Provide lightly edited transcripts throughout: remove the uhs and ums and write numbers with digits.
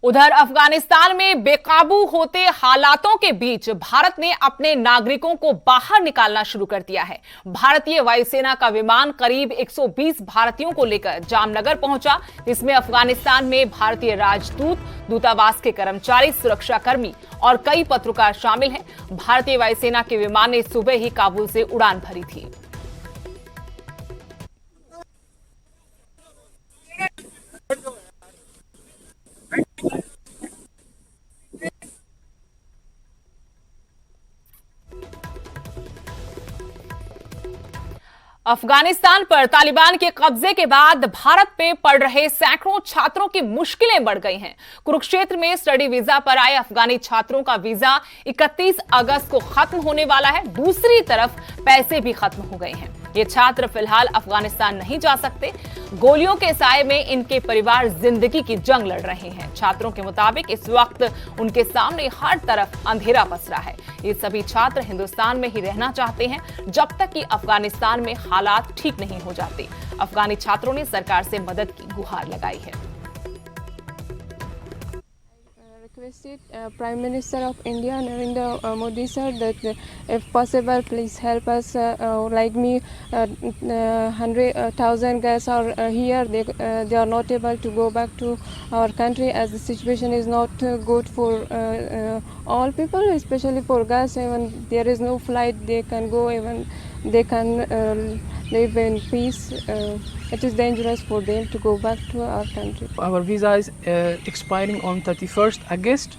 उधर अफगानिस्तान में बेकाबू होते हालातों के बीच भारत ने अपने नागरिकों को बाहर निकालना शुरू कर दिया है। भारतीय वायुसेना का विमान करीब 120 भारतीयों को लेकर जामनगर पहुंचा, जिसमें अफगानिस्तान में भारतीय राजदूत, दूतावास के कर्मचारी, सुरक्षाकर्मी और कई पत्रकार शामिल हैं। भारतीय वायुसेना के विमान ने सुबह ही काबुल से उड़ान भरी थी। अफगानिस्तान पर तालिबान के कब्जे के बाद भारत पे पड़ रहे सैकड़ों छात्रों की मुश्किलें बढ़ गई हैं। कुरुक्षेत्र में स्टडी वीजा पर आए अफगानी छात्रों का वीजा 31 अगस्त को खत्म होने वाला है। दूसरी तरफ पैसे भी खत्म हो गए हैं। ये छात्र फिलहाल अफगानिस्तान नहीं जा सकते। गोलियों के साए में इनके परिवार जिंदगी की जंग लड़ रहे हैं। छात्रों के मुताबिक इस वक्त उनके सामने हर तरफ अंधेरा पसरा है। ये सभी छात्र हिंदुस्तान में ही रहना चाहते हैं जब तक कि अफगानिस्तान में हालात ठीक नहीं हो जाते। अफगानी छात्रों ने सरकार से मदद की गुहार लगाई है। Requested Prime Minister of India Narendra Modi sir that if possible please help us like me 100,000 guys are here, they are not able to go back to our country as the situation is not good for all people, especially for guys. Even there is no flight they can go, even they can live in peace. It is dangerous for them to go back to our country. Our visa is expiring on 31st August,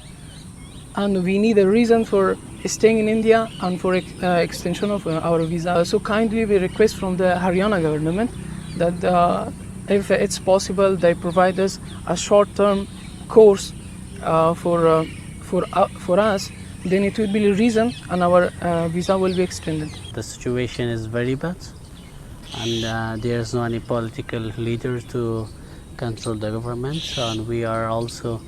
and we need a reason for staying in India and for extension of our visa. So kindly we request from the Haryana government that if it's possible, they provide us a short-term course for us. Then it will be a reason, and our visa will be extended. The situation is very bad, and there is no any political leader to control the government, and we are also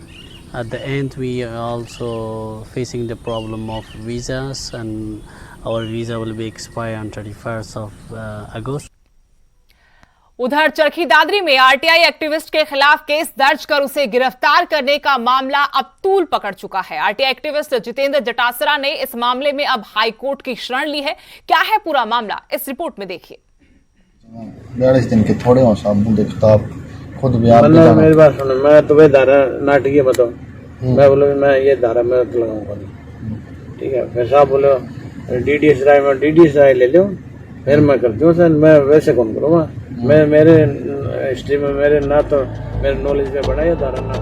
at the end we are also facing the problem of visas, and our visa will be expired on 31st of August. उधर चरखी दादरी में RTI activist के खिलाफ case दर्ज कर उसे गिरफ्तार करने का मामला अब तूल पकड़ चुका है। आरटीआई एक्टिविस्ट जितेंद्र जटासरा ने इस मामले में अब हाई कोर्ट की शरण ली है। क्या है पूरा मामला, इस रिपोर्ट में देखिए। 42 दिन के थोड़े हो साहब, देखता आप खुद बयान दे। मेरी बात सुनो, मैं तुम्हें धारा नाटकीय बताऊं, मैं बोलो मैं ये धारा मैं लगाऊंगा, ठीक है। फिर साहब बोलो डीडीएस राय में डीडीएस राय ले लो, फिर मैं करती हूँ सर, मैं वैसे कौन करूँगा। मैं मेरे हिस्ट्री में मेरे ना तो मेरे नॉलेज में बढ़ा ये धारा ना।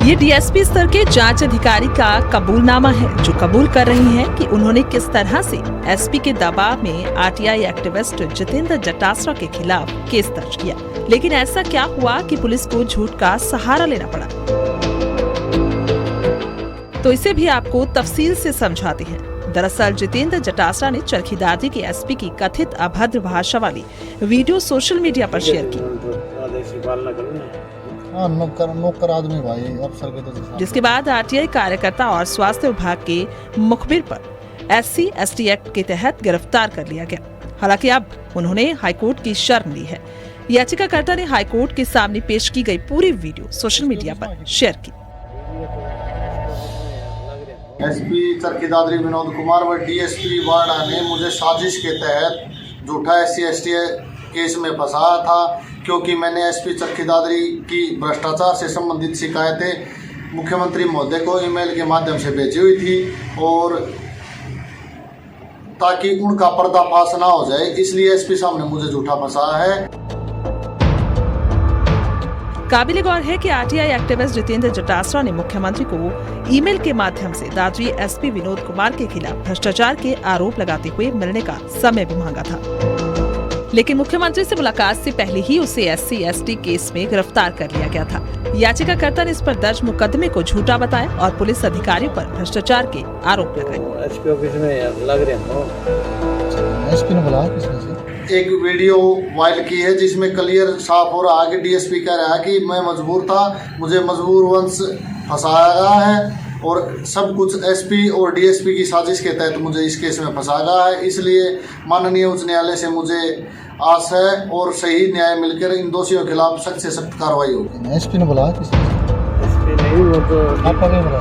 ये डीएसपी स्तर के जांच अधिकारी का कबूलनामा है, जो कबूल कर रही हैं कि उन्होंने किस तरह से एसपी के दबाव में आरटीआई एक्टिविस्ट जितेंद्र जटासरा के खिलाफ केस दर्ज किया। लेकिन ऐसा क्या हुआ कि पुलिस को झूठ का सहारा लेना पड़ा, तो इसे भी आपको तफसील से समझाते हैं। दरअसल जितेंद्र जटासरा ने चरखी दादरी के एसपी की कथित अभद्र भाषा वाली वीडियो सोशल मीडिया पर शेयर की, नौकर आदमी भाई अफसर के तो, जिसके बाद आरटीआई कार्यकर्ता और स्वास्थ्य विभाग के मुखबिर पर SC/ST एक्ट के तहत गिरफ्तार कर लिया गया। हालांकि अब उन्होंने हाईकोर्ट की शरण ली है। याचिकाकर्ता ने हाईकोर्ट के सामने पेश की गई पूरी वीडियो सोशल मीडिया पर शेयर की। एसपी चरखी दादरी विनोद कुमार व डीएसपी वाड़ा ने मुझे साजिश के तहत झूठा SC/ST केस में फंसाया था, क्योंकि मैंने एसपी चरखी दादरी की भ्रष्टाचार से संबंधित शिकायतें मुख्यमंत्री महोदय को ईमेल के माध्यम से भेजी हुई थी, और ताकि उनका पर्दाफाश ना हो जाए, इसलिए एसपी साहब ने मुझे झूठा फंसाया है। काबिल गौर है कि आरटीआई एक्टिविस्ट जितेंद्र जटासरा ने मुख्यमंत्री को ईमेल के माध्यम से दादरी एसपी विनोद कुमार के खिलाफ भ्रष्टाचार के आरोप लगाते हुए मिलने का समय भी मांगा था। लेकिन मुख्यमंत्री से मुलाकात से पहले ही उसे SC/ST केस में गिरफ्तार कर लिया गया था। याचिकाकर्ता ने इस पर दर्ज मुकदमे को झूठा बताया और पुलिस अधिकारियों पर भ्रष्टाचार के आरोप लगाए। एसपी ऑफिस में लग रहे हैं, एसपी ने बुलाया किसने से? एक वीडियो वायरल की है जिसमें क्लियर साफ हो रहा है कि डीएसपी कह रहा है कि मैं मजबूर था, मुझे मजबूर वंश फंसाया गया है, और सब कुछ एसपी और डीएसपी की साजिश के तहत मुझे इस केस में फंसाया गया है। इसलिए माननीय उच्च न्यायालय से मुझे आस है और सही न्याय मिलकर इन दोषियों के खिलाफ सख्त से सख्त कार्रवाई होगी। एसपी ने बुलाया किसी? एसपी ने नहीं वो तो आपका क्या बोला?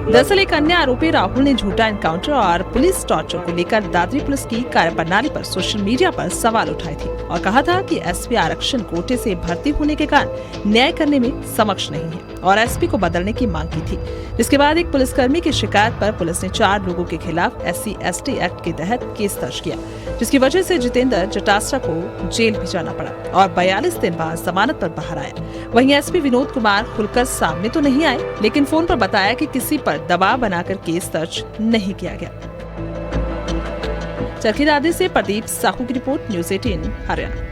दरअसल एक अन्य आरोपी राहुल ने झूठा एनकाउंटर और पुलिस टॉर्चर को लेकर दादरी पुलिस की कार्यप्रणाली पर सोशल मीडिया पर सवाल उठाए थे और कहा था कि एसपी आरक्षण कोटे से भर्ती होने के कारण न्याय करने में समक्ष नहीं है और एसपी को बदलने की मांग की थी। जिसके बाद एक पुलिसकर्मी की शिकायत पर पुलिस ने 4 लोगों के खिलाफ SC/ST एक्ट के तहत केस दर्ज किया, जिसकी वजह से जितेंद्र जटासरा को जेल भी जाना पड़ा और 42 दिन बाद जमानत पर बाहर आया। वहीं एसपी विनोद कुमार खुलकर सामने तो नहीं आए, लेकिन फोन पर बताया कि किसी पर दबाव बनाकर केस दर्ज नहीं किया गया। चरखी दादरी से प्रदीप साहू की रिपोर्ट, न्यूज़ 18 हरियाणा।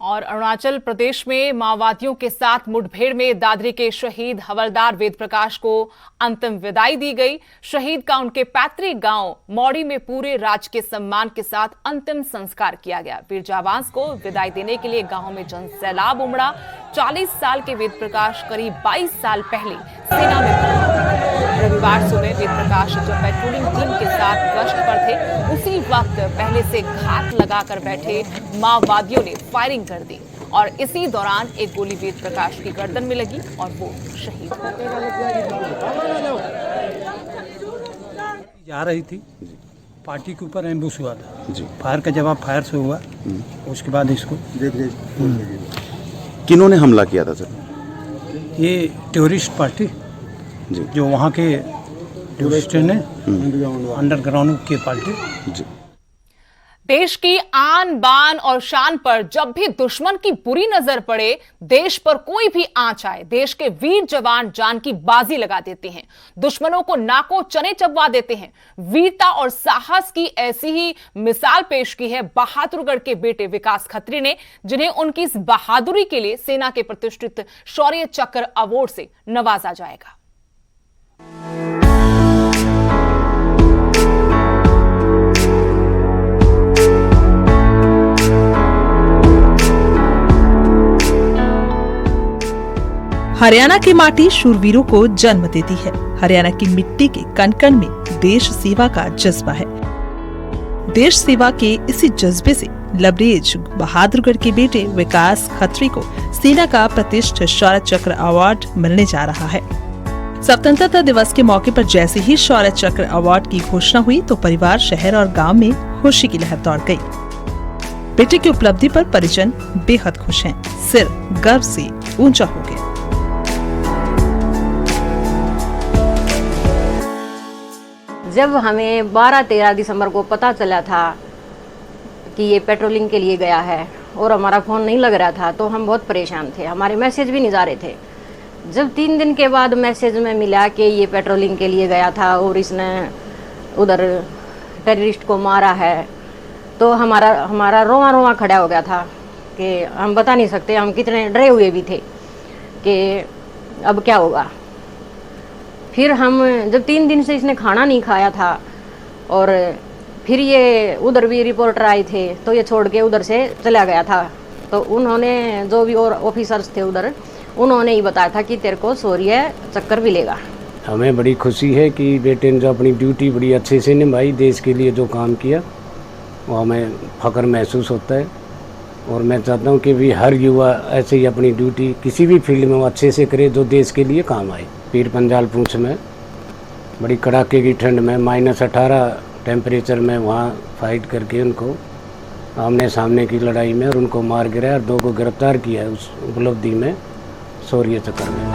और अरुणाचल प्रदेश में माओवादियों के साथ मुठभेड़ में दादरी के शहीद हवलदार वेद प्रकाश को अंतिम विदाई दी गई। शहीद का उनके पैतृक गांव मौड़ी में पूरे राजकीय सम्मान के साथ अंतिम संस्कार किया गया। वीर जाबांज को विदाई देने के लिए गांव में जनसैलाब उमड़ा। 40 साल के वेद प्रकाश करीब 22 साल पहले सेना में भर्ती हुए। रविवार सुबह वेद प्रकाश जब पेट्रोलिंग टीम के साथ गश्त पर थे, उसी वक्त पहले से घात लगाकर बैठे माओवादियों ने फायरिंग कर दी और इसी दौरान एक गोली वेद प्रकाश की गर्दन में लगी और वो शहीद हो गए। जा रही थी, पार्टी के ऊपर एम्बुश हुआ था जी। फायर का जवाब फायर से हुआ, उसके बाद इसको किन्होंने हमला किया था सर? ये टेररिस्ट पार्टी जी, जो वहाँ के टूरिस्ट ने अंडरग्राउंड की पार्टी जी। देश की आन बान और शान पर जब भी दुश्मन की बुरी नजर पड़े, देश पर कोई भी आंच आए, देश के वीर जवान जान की बाजी लगा देते हैं, दुश्मनों को नाको चने चबवा देते हैं। वीरता और साहस की ऐसी ही मिसाल पेश की है बहादुरगढ़ के बेटे विकास खत्री ने, जिन्हें उनकी इस बहादुरी के लिए सेना के प्रतिष्ठित शौर्य चक्र अवार्ड से नवाजा जाएगा। हरियाणा की माटी शूरवीरों को जन्म देती है। हरियाणा की मिट्टी के कण कण में देश सेवा का जज्बा है। देश सेवा के इसी जज्बे से लबरेज बहादुरगढ़ के बेटे विकास खत्री को सेना का प्रतिष्ठित शौर्य चक्र अवार्ड मिलने जा रहा है। स्वतंत्रता दिवस के मौके पर जैसे ही शौर्य चक्र अवार्ड की घोषणा हुई तो परिवार, शहर और गांव में खुशी की लहर दौड़ गई। बेटे की उपलब्धि पर परिजन बेहद खुश हैं। सिर गर्व से ऊंचा हो गया। जब हमें 12-13 दिसंबर को पता चला था कि ये पेट्रोलिंग के लिए गया है और हमारा फ़ोन नहीं लग रहा था, तो हम बहुत परेशान थे। हमारे मैसेज भी नहीं जा रहे थे। जब 3 दिन के बाद मैसेज में मिला कि ये पेट्रोलिंग के लिए गया था और इसने उधर टेररिस्ट को मारा है, तो हमारा रोआ रोआ खड़ा हो गया था कि हम बता नहीं सकते। हम कितने डरे हुए भी थे कि अब क्या होगा। फिर हम जब 3 दिन से इसने खाना नहीं खाया था और फिर ये उधर भी रिपोर्टर आए थे, तो ये छोड़ के उधर से चला गया था। तो उन्होंने जो भी और ऑफिसर्स थे उधर, उन्होंने ही बताया था कि तेरे को शौर्य चक्र मिलेगा। हमें बड़ी खुशी है कि बेटे ने जो अपनी ड्यूटी बड़ी अच्छे से निभाई, देश के लिए जो काम किया वो हमें फ़ख्र महसूस होता है। और मैं चाहता हूँ कि भी हर युवा ऐसे ही अपनी ड्यूटी किसी भी फील्ड में वो अच्छे से करे जो देश के लिए काम आए। पीर पंजाल पूंछ में बड़ी कड़ाके की ठंड में -18 टेम्परेचर में वहाँ फाइट करके उनको आमने सामने की लड़ाई में और उनको मार गिराया और 2 को गिरफ्तार किया है उस उपलब्धि में शौर्य चक्र में।